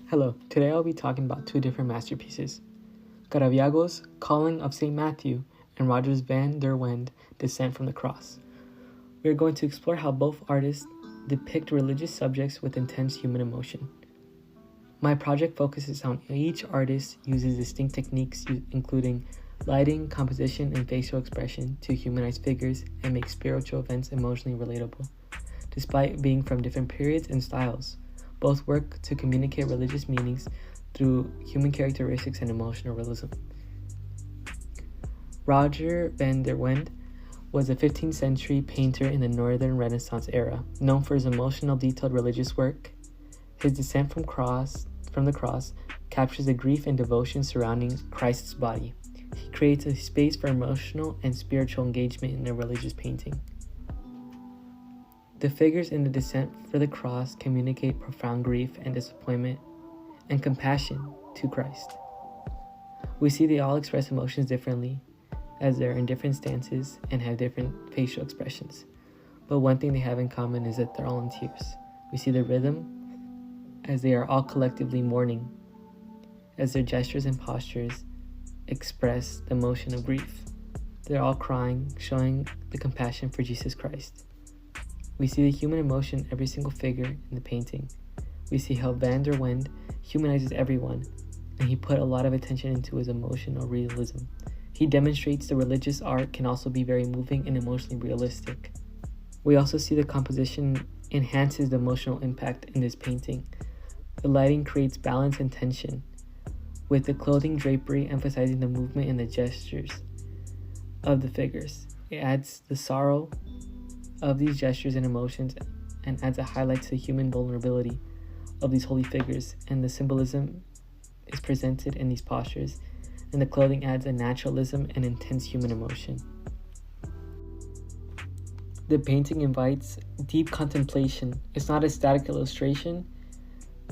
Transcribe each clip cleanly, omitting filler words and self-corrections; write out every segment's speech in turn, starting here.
Hello, today I'll be talking about two different masterpieces, Caravaggio's Calling of St. Matthew and Roger van der Wende's Descent from the Cross. We are going to explore how both artists depict religious subjects with intense human emotion. My project focuses on each artist uses distinct techniques including lighting, composition, and facial expression to humanize figures and make spiritual events emotionally relatable. Despite being from different periods and styles, both work to communicate religious meanings through human characteristics and emotional realism. Roger van der Wende was a 15th century painter in the Northern Renaissance era, known for his emotional, detailed religious work. His Descent from the Cross captures the grief and devotion surrounding Christ's body. He creates a space for emotional and spiritual engagement in a religious painting. The figures in the Descent for the Cross communicate profound grief and disappointment and compassion to Christ. We see they all express emotions differently, as they're in different stances and have different facial expressions. But one thing they have in common is that they're all in tears. We see the rhythm as they are all collectively mourning, as their gestures and postures express the emotion of grief. They're all crying, showing the compassion for Jesus Christ. We see the human emotion in every single figure in the painting. We see how van der Wende humanizes everyone, and he put a lot of attention into his emotional realism. He demonstrates the religious art can also be very moving and emotionally realistic. We also see the composition enhances the emotional impact in this painting. The lighting creates balance and tension, with the clothing drapery emphasizing the movement and the gestures of the figures. It adds the sorrow of these gestures and emotions and adds a highlight to the human vulnerability of these holy figures, and the symbolism is presented in these postures, and the clothing adds a naturalism and intense human emotion. The painting invites deep contemplation. It's not a static illustration,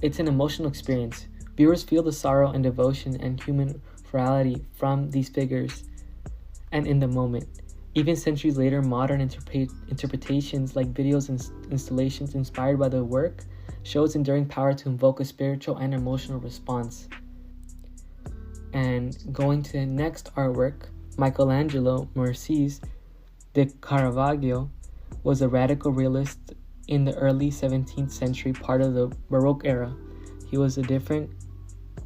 it's an emotional experience. Viewers feel the sorrow and devotion and human frailty from these figures and in the moment. Even centuries later, modern interpretations like videos and installations inspired by the work show its enduring power to invoke a spiritual and emotional response. And going to the next artwork, Michelangelo Merci's de Caravaggio was a radical realist in the early 17th century, part of the Baroque era. He was different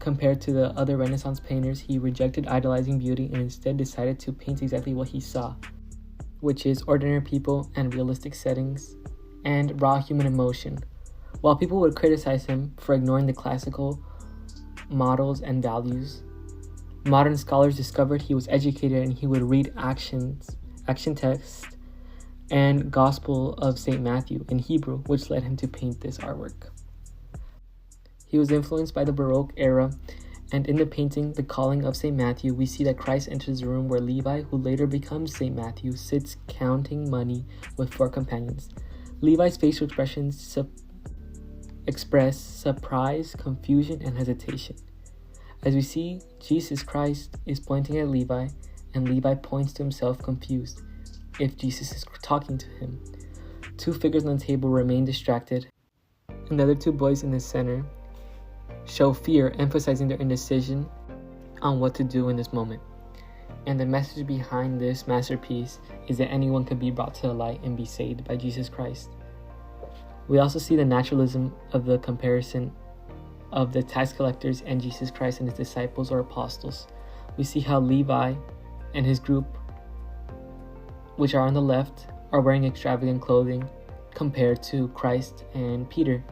compared to the other Renaissance painters. He rejected idolizing beauty and instead decided to paint exactly what he saw, which is ordinary people and realistic settings and raw human emotion. While people would criticize him for ignoring the classical models and values, modern scholars discovered he was educated and he would read action texts and Gospel of St. Matthew in Hebrew, which led him to paint this artwork. He was influenced by the Baroque era, and in the painting, The Calling of St. Matthew, we see that Christ enters the room where Levi, who later becomes St. Matthew, sits counting money with 4 companions. Levi's facial expressions express surprise, confusion, and hesitation. As we see, Jesus Christ is pointing at Levi, and Levi points to himself confused if Jesus is talking to him. 2 figures on the table remain distracted, and the other 2 boys in the center show fear, emphasizing their indecision on what to do in this moment. And the message behind this masterpiece is that anyone can be brought to the light and be saved by Jesus Christ. We also see the naturalism of the comparison of the tax collectors and Jesus Christ and his disciples or apostles. We see how Levi and his group, which are on the left, are wearing extravagant clothing compared to Christ and Peter.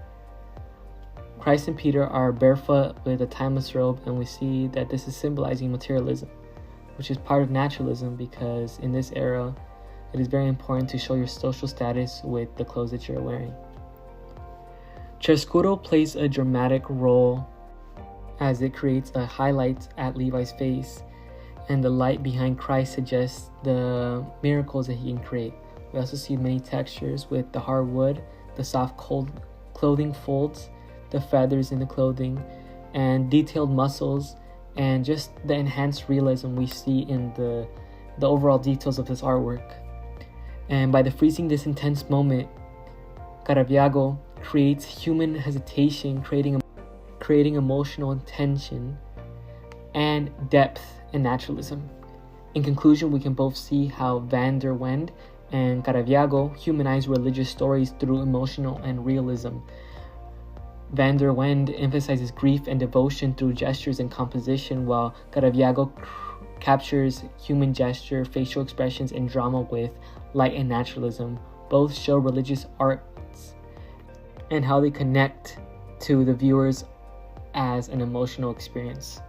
Christ and Peter are barefoot with a timeless robe, and we see that this is symbolizing materialism, which is part of naturalism, because in this era, it is very important to show your social status with the clothes that you're wearing. Chiaroscuro plays a dramatic role as it creates a highlight at Levi's face, and the light behind Christ suggests the miracles that he can create. We also see many textures with the hard wood, the soft cold clothing folds, the feathers in the clothing, and detailed muscles, and just the enhanced realism we see in the overall details of this artwork. And by freezing this intense moment, Caravaggio creates human hesitation, creating creating emotional tension and depth in naturalism. In conclusion, we can both see how van der Wende and Caravaggio humanize religious stories through emotional and realism. Van der Wende emphasizes grief and devotion through gestures and composition, while Caravaggio captures human gesture, facial expressions, and drama with light and naturalism. Both show religious arts and how they connect to the viewers as an emotional experience.